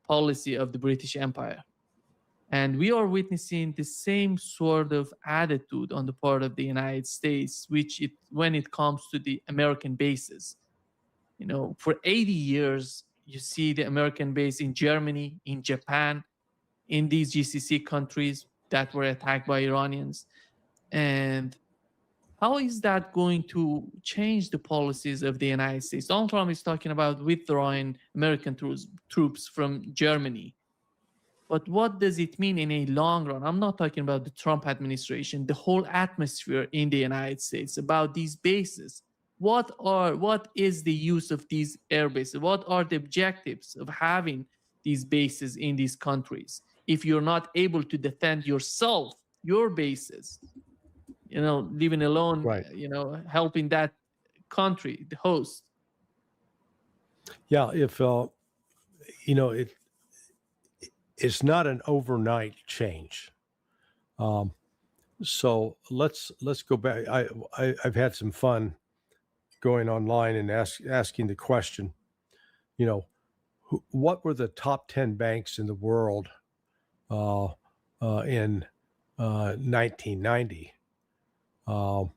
Speaker 1: policy of the British Empire, and we are witnessing the same sort of attitude on the part of the United States, when it comes to the American bases. For 80 years, you see the American base in Germany, in Japan, in these GCC countries that were attacked by Iranians. And how is that going to change the policies of the United States? Donald Trump is talking about withdrawing American troops from Germany. But what does it mean in a long run? I'm not talking about the Trump administration, the whole atmosphere in the United States about these bases. What is the use of these air bases? What are the objectives of having these bases in these countries if you're not able to defend yourself, your bases? Leaving alone,
Speaker 2: Right.
Speaker 1: helping that country, the host.
Speaker 2: Yeah. If it's not an overnight change. So let's go back. I've had some fun going online and asking the question, what were the top 10 banks in the world in 1990? And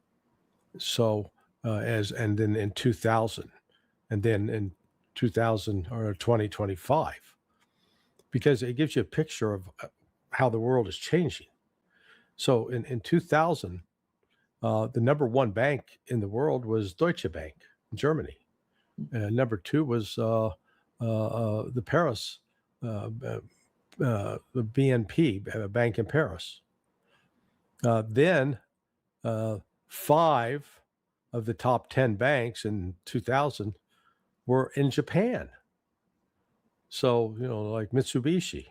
Speaker 2: then in 2000, and then in 2000 or 2025, because it gives you a picture of how the world is changing. So in 2000, the number one bank in the world was Deutsche Bank in Germany. Number two was the Paris, the BNP bank in Paris. Then 5 of the top 10 banks in 2000 were in Japan. So, like Mitsubishi.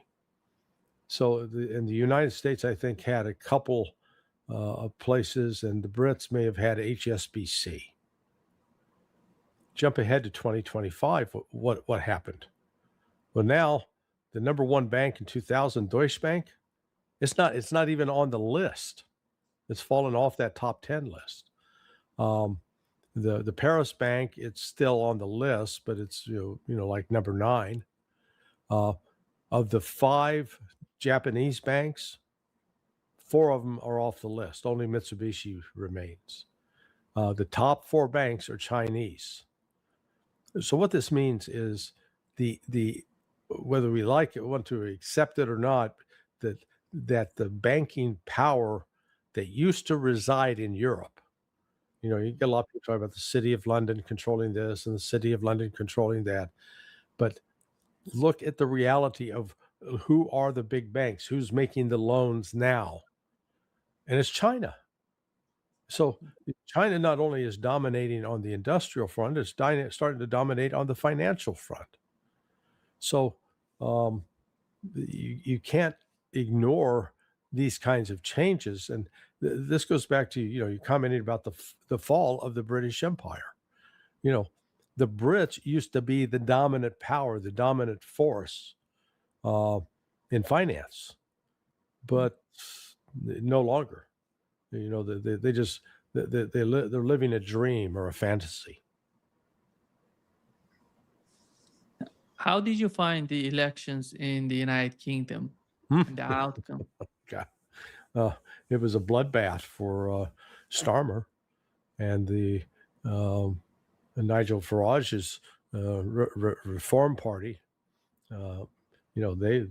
Speaker 2: So in the United States, I think, had a couple of places, and the Brits may have had HSBC. Jump ahead to 2025, what happened? Well, now the number one bank in 2000, Deutsche Bank, it's not even on the list. It's fallen off that top 10 list. The Paris bank, it's still on the list, but it's like number 9. Of the 5 Japanese banks, 4 of them are off the list. Only Mitsubishi remains. The top 4 banks are Chinese. So what this means is the whether we like it, want to accept it or not, that the banking power that used to reside in Europe, you get a lot of people talking about the City of London controlling this and the City of London controlling that, but look at the reality of who are the big banks, who's making the loans now, and it's China. So China not only is dominating on the industrial front, it's starting to dominate on the financial front. So you can't ignore these kinds of changes. And this goes back to, you commented about the fall of the British Empire. The Brits used to be the dominant power, the dominant force in finance, but no longer. They just they're living a dream or a fantasy.
Speaker 1: How did you find the elections in the United Kingdom and the outcome?
Speaker 2: God. It was a bloodbath for Starmer and the Nigel Farage's Reform Party. They're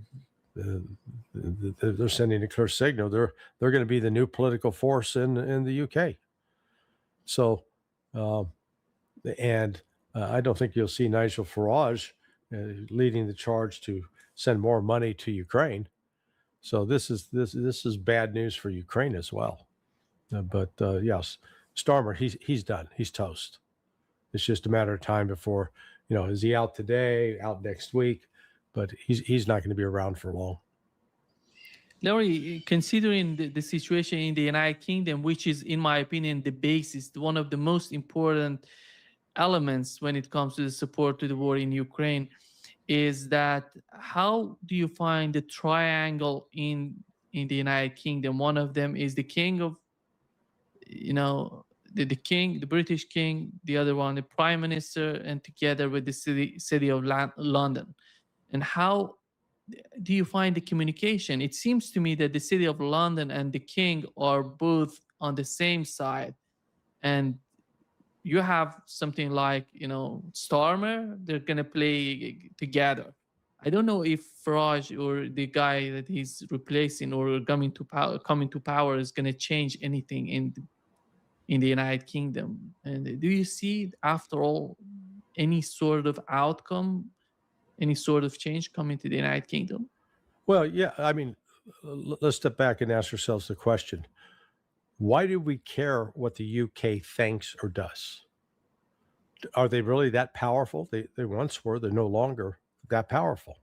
Speaker 2: sending a clear signal. They're going to be the new political force in the UK. So, I don't think you'll see Nigel Farage leading the charge to send more money to Ukraine. So this is bad news for Ukraine as well. But yes, Starmer, he's done. He's toast. It's just a matter of time before, is he out today, out next week? But he's not going to be around for long.
Speaker 1: Larry, considering the situation in the United Kingdom, which is, in my opinion, the basis, one of the most important elements when it comes to the support to the war in Ukraine, is that how do you find the triangle in the United Kingdom? One of them is the king of, you know, the king, the British king, the other one, the prime minister, and together with the city of London. And how do you find the communication? It seems to me that the city of London and the king are both on the same side. And you have something like, Starmer, they're going to play together. I don't know if Farage or the guy that he's replacing or coming to power is going to change anything in the United Kingdom. And do you see, after all, any sort of outcome, any sort of change coming to the United Kingdom?
Speaker 2: Well, yeah, I mean, let's step back and ask ourselves the question: why do we care what the UK thinks or does? Are they really that powerful? They once were. They're no longer that powerful.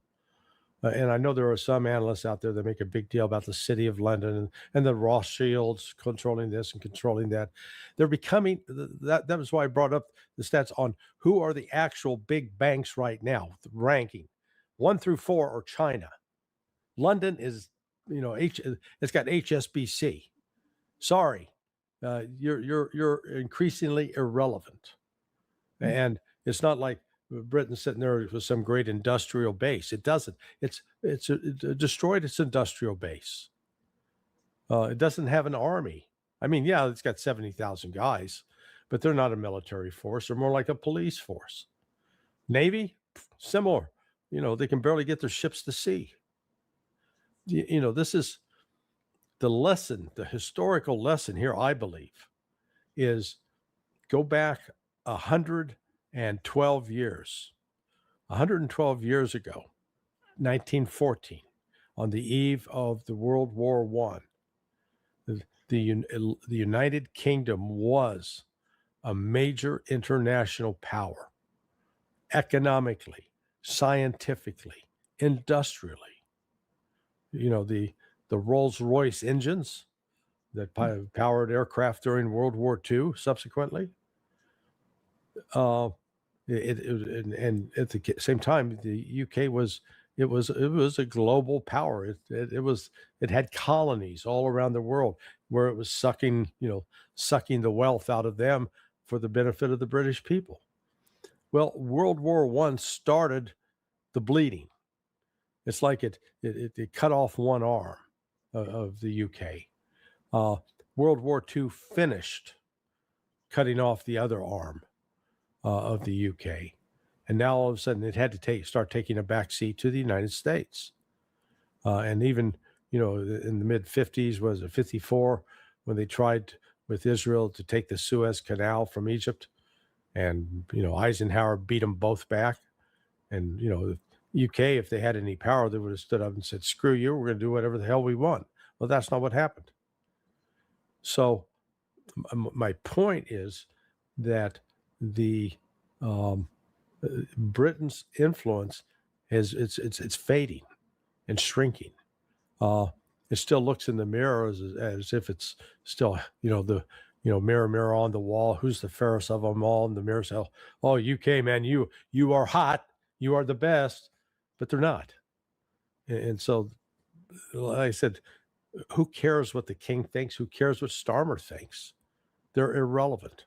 Speaker 2: And I know there are some analysts out there that make a big deal about the city of London and the Rothschilds controlling this and controlling that. They're becoming that. That was why I brought up the stats on who are the actual big banks right now. The ranking 1 through 4 are China. London is, it's got HSBC. Sorry, you're increasingly irrelevant, and it's not like Britain's sitting there with some great industrial base. It doesn't. It destroyed its industrial base. It doesn't have an army. I mean, yeah, it's got 70,000 guys, but they're not a military force. They're more like a police force. Navy, similar. They can barely get their ships to sea. This is the lesson, the historical lesson here, I believe, is go back 112 years. 112 years ago, 1914, on the eve of the World War I, the United Kingdom was a major international power, economically, scientifically, industrially. The Rolls-Royce engines that powered aircraft during World War II subsequently. And at the same time, the UK was a global power. It had colonies all around the world where it was sucking the wealth out of them for the benefit of the British people. Well, World War I started the bleeding. It's like it cut off one arm of the UK. World War II finished cutting off the other arm of the UK. And now all of a sudden it had to start taking a backseat to the United States. And even, in the mid 50s, was it 54, when they tried with Israel to take the Suez Canal from Egypt, and, Eisenhower beat them both back. And, the UK, if they had any power, they would have stood up and said, screw you, we're going to do whatever the hell we want. Well, that's not what happened. So my point is that the Britain's influence it's fading and shrinking. It still looks in the mirror as if it's still, mirror, mirror on the wall, who's the fairest of them all? And the mirror says, oh, UK, man, you are hot, you are the best, but they're not. And so, like I said, who cares what the king thinks? Who cares what Starmer thinks? They're irrelevant.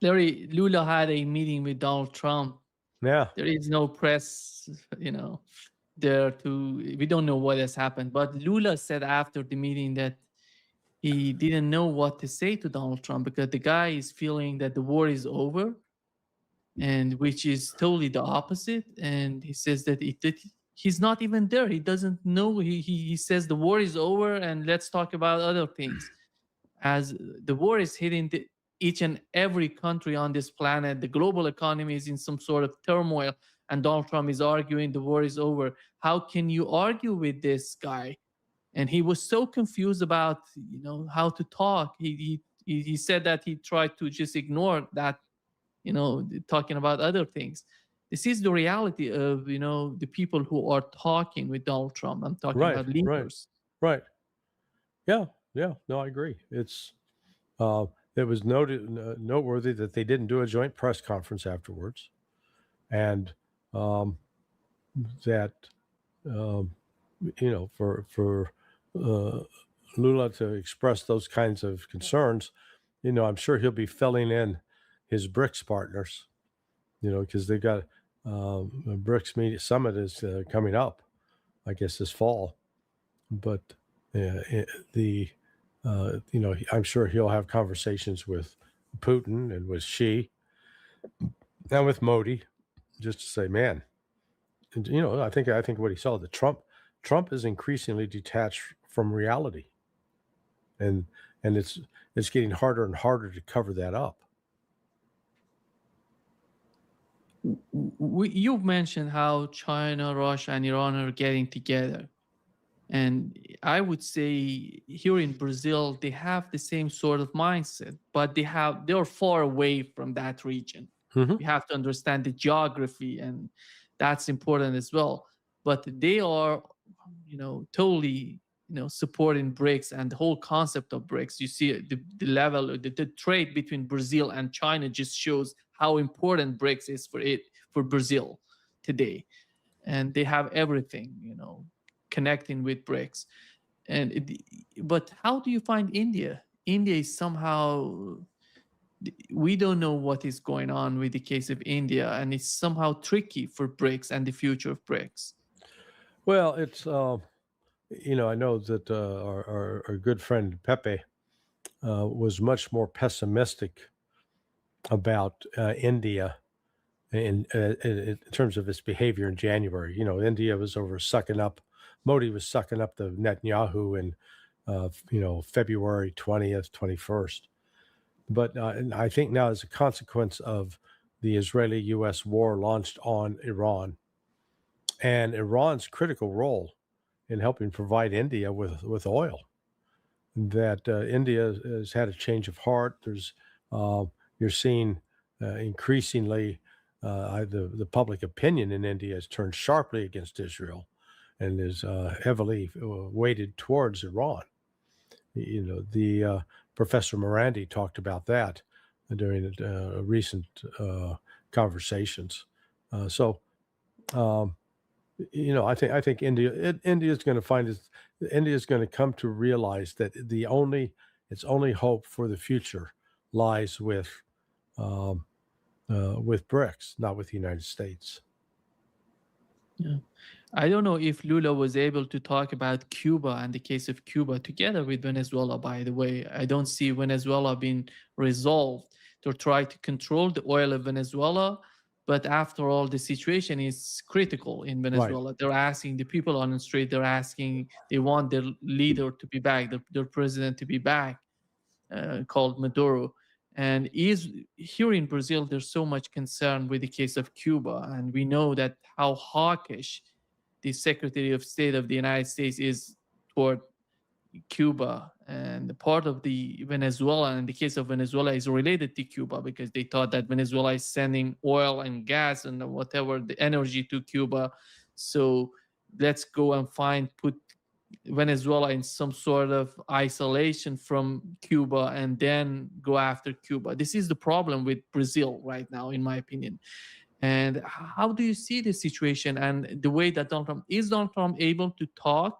Speaker 1: Larry, Lula had a meeting with Donald Trump.
Speaker 2: Yeah.
Speaker 1: There is no press, there we don't know what has happened. But Lula said after the meeting that he didn't know what to say to Donald Trump because the guy is feeling that the war is over, and which is totally the opposite. And he says that he's not even there. He doesn't know. He says the war is over and let's talk about other things. As the war is hitting each and every country on this planet, the global economy is in some sort of turmoil, and Donald Trump is arguing the war is over. How can you argue with this guy? And he was so confused about how to talk. He said that he tried to just ignore that, talking about other things. This is the reality of the people who are talking with Donald Trump. I'm talking
Speaker 2: Right,
Speaker 1: about
Speaker 2: right,
Speaker 1: leaders.
Speaker 2: right. Yeah, yeah. No, I agree. Uh, it was noteworthy that they didn't do a joint press conference afterwards, and um, that um, for uh, Lula to express those kinds of concerns, I'm sure he'll be filling in his BRICS partners, because they've got a BRICS summit is coming up, I guess this fall, but the I'm sure he'll have conversations with Putin and with Xi and with Modi, just to say, man, and, I think what he saw, that Trump is increasingly detached from reality, and it's getting harder and harder to cover that up.
Speaker 1: You've mentioned how China, Russia, and Iran are getting together. And I would say here in Brazil, they have the same sort of mindset, but they're far away from that region.
Speaker 2: Mm-hmm.
Speaker 1: You have to understand the geography, and that's important as well. But they are, totally, supporting BRICS and the whole concept of BRICS. You see the level, the trade between Brazil and China just shows how important BRICS is for Brazil today. And they have everything, connecting with BRICS. But how do you find India? India is somehow, we don't know what is going on with the case of India, and it's somehow tricky for BRICS and the future of BRICS.
Speaker 2: Well, it's I know that our good friend Pepe was much more pessimistic about India in terms of its behavior in January. India was Modi was sucking up the Netanyahu in, February 20th, 21st. But and I think now, as a consequence of the Israeli-U.S. war launched on Iran and Iran's critical role in helping provide India with oil, that India has had a change of heart. You're seeing increasingly the public opinion in India has turned sharply against Israel and is heavily weighted towards Iran. The Professor Morandi talked about that during recent conversations. So, I think India is going to India is going to come to realize that its only hope for the future lies with BRICS, not with the United States.
Speaker 1: Yeah. I don't know if Lula was able to talk about Cuba and the case of Cuba together with Venezuela, by the way. I don't see Venezuela being resolved to try to control the oil of Venezuela. But after all, the situation is critical in Venezuela. Right. They're asking the people on the street, they want their leader to be back, their president to be back, called Maduro. And here in Brazil, there's so much concern with the case of Cuba. And we know that how hawkish the Secretary of State of the United States is toward Cuba. And part of the Venezuela, in the case of Venezuela, is related to Cuba because they thought that Venezuela is sending oil and gas and whatever the energy to Cuba. So let's go and put Venezuela in some sort of isolation from Cuba and then go after Cuba. This is the problem with Brazil right now, in my opinion. And how do you see the situation and the way that Donald Trump able to talk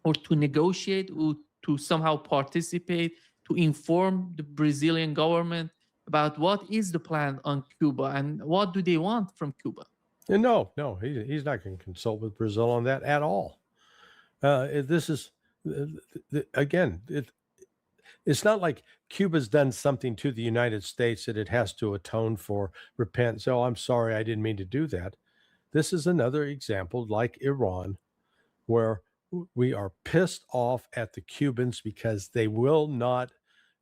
Speaker 1: or to negotiate or to somehow participate, to inform the Brazilian government about what is the plan on Cuba and what do they want from Cuba?
Speaker 2: No, he's not going to consult with Brazil on that at all. This is, again, it's not like Cuba's done something to the United States that it has to atone for, repent. So I'm sorry, I didn't mean to do that. This is another example, like Iran, where we are pissed off at the Cubans because they will not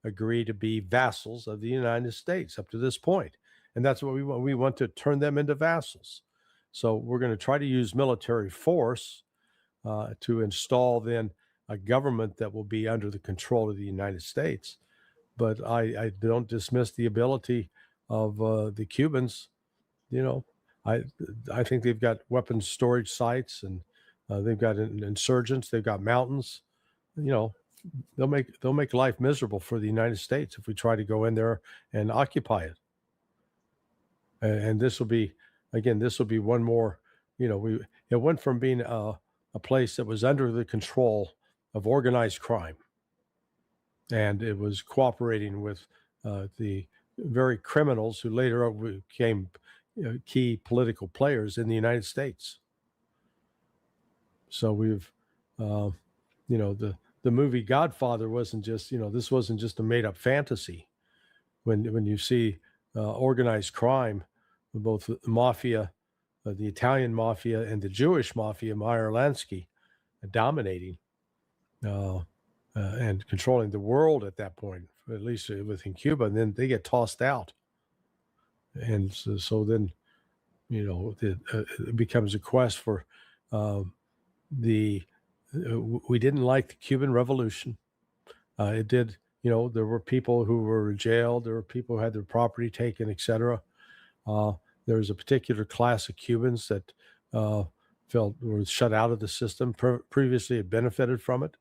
Speaker 2: agree to be vassals of the United States up to this point. And that's what we want. We want to turn them into vassals. So we're going to try to use military force to install then a government that will be under the control of the United States. But I don't dismiss the ability of the Cubans, I think they've got weapons storage sites, and they've got insurgents. They've got mountains. You know, they'll make life miserable for the United States if we try to go in there and occupy it. And this will be, again, this will be one more. You know, it went from being a place that was under the control of organized crime, and it was cooperating with the very criminals who later became key political players in the United States. So we've, you know, the movie Godfather wasn't just, you know, this wasn't just a made up fantasy. When you see organized crime, both the mafia, the Italian mafia and the Jewish mafia, Meyer Lansky, dominating and controlling the world at that point, at least within Cuba, and then they get tossed out. And so then, you know, it becomes a quest for we didn't like the Cuban Revolution. It did, you know, there were people who were jailed, there were people who had their property taken, etc. There was a particular class of Cubans that were shut out of the system. Previously had benefited from it.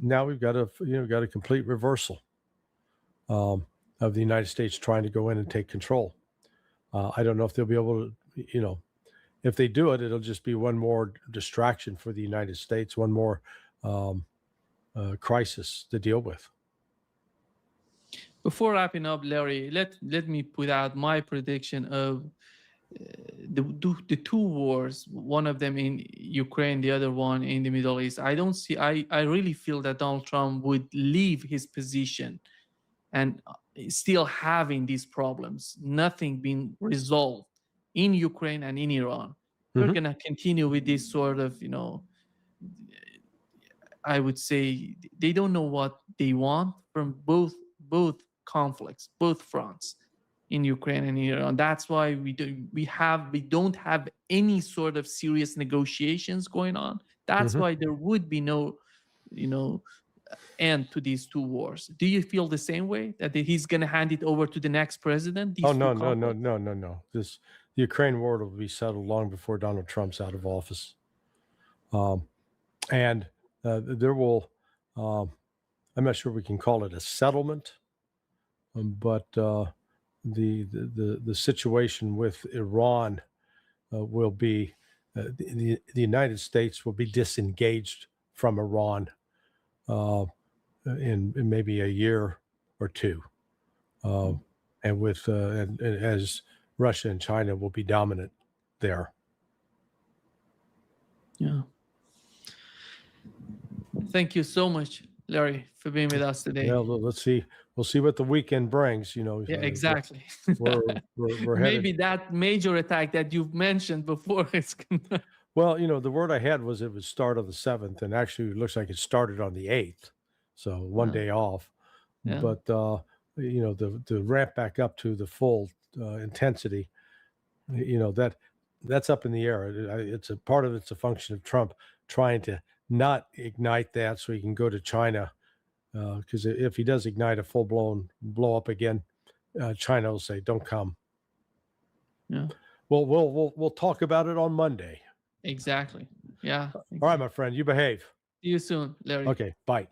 Speaker 2: Now we've got a complete reversal of the United States trying to go in and take control. I don't know if they'll be able to, you know, if they do it, it'll just be one more distraction for the United States, one more crisis to deal with.
Speaker 1: Before wrapping up, Larry, let me put out my prediction of the two wars, one of them in Ukraine, the other one in the Middle East. I really feel that Donald Trump would leave his position and still having these problems, nothing being resolved in Ukraine and in Iran. We're going to continue with this sort of, you know, I would say they don't know what they want from both conflicts, both fronts in Ukraine and Iran. That's why we don't have any sort of serious negotiations going on. That's why there would be no, you know, end to these two wars. Do you feel the same way, that he's going to hand it over to the next president?
Speaker 2: No. The Ukraine war will be settled long before Donald Trump's out of office. And there will, I'm not sure we can call it a settlement, but the situation with Iran will be, the United States will be disengaged from Iran in maybe a year or two, and with and as Russia and China will be dominant there.
Speaker 1: Yeah. Thank you so much, Larry, for being with us today.
Speaker 2: Yeah, let's see. We'll see what the weekend brings. You know.
Speaker 1: Yeah, exactly.
Speaker 2: We're
Speaker 1: maybe that major attack that you've mentioned before is gonna.
Speaker 2: Well, you know, the word I had was it would start on the 7th, and actually it looks like it started on the 8th, so one day off. Yeah. But you know, the ramp back up to the full intensity, you know, that's up in the air. It's a part of it's a function of Trump trying to not ignite that so he can go to China, because if he does ignite a full-blown blow up again, China will say, "Don't come."
Speaker 1: Yeah.
Speaker 2: Well, we'll talk about it on Monday.
Speaker 1: Exactly. Yeah.
Speaker 2: All right, my friend. You behave.
Speaker 1: See you soon, Larry.
Speaker 2: Okay. Bye.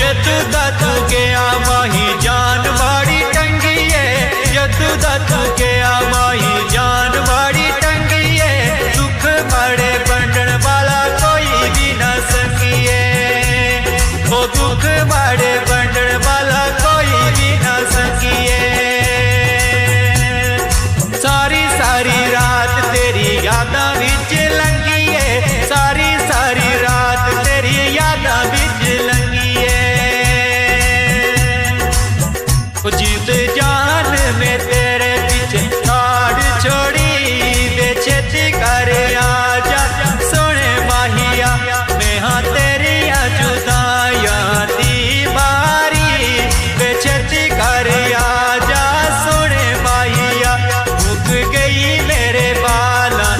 Speaker 3: जदू दा तू गया माही जान माड़ी टंगी है, जदू दा तू गया माही जान माड़ी टंगी है, दुख माड़े बंडन वाला कोई भी ना संगिए, ओ दुख माड़े बंडन वाला कोई भी ना संगिए। सारी सारी रात तेरी यादां विच लंघी है, सारी सारी रात तेरी यादां विच लंघी है। ओ जीत जान में तेरे पीछे ठाड़ छोड़ी, बेछेती कर आजा सोने माहिया, मैं हाँ तेरिया जुदाइयां दी मारी, बेछेती कर आजा सोने माहिया, मुक गई मेरे बाला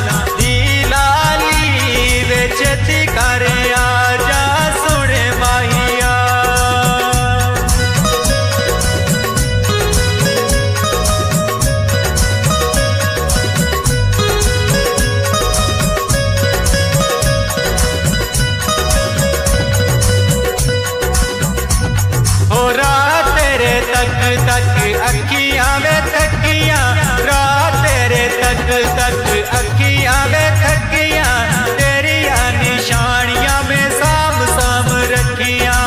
Speaker 3: दी लाली, बेछेती कर आजा सोने माहिया। हो रात तेरे तक तक अखियां में थकियां, रात तेरे तक तक अखियां में थकियां, तेरिया निशानियां में साम साम रखियां,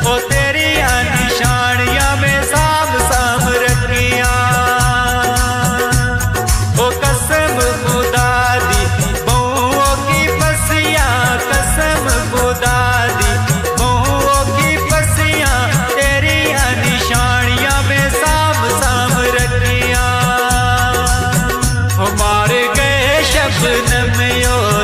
Speaker 3: ओ तेरिया निशानियां में साम साम रखियां। ओ कसम खुदा दी बहुओं की पसियां, कसम खुदा दी बहुओं की पसियां, तेरिया निशानियां में साम साम रखियां। ओ मार गए शब्द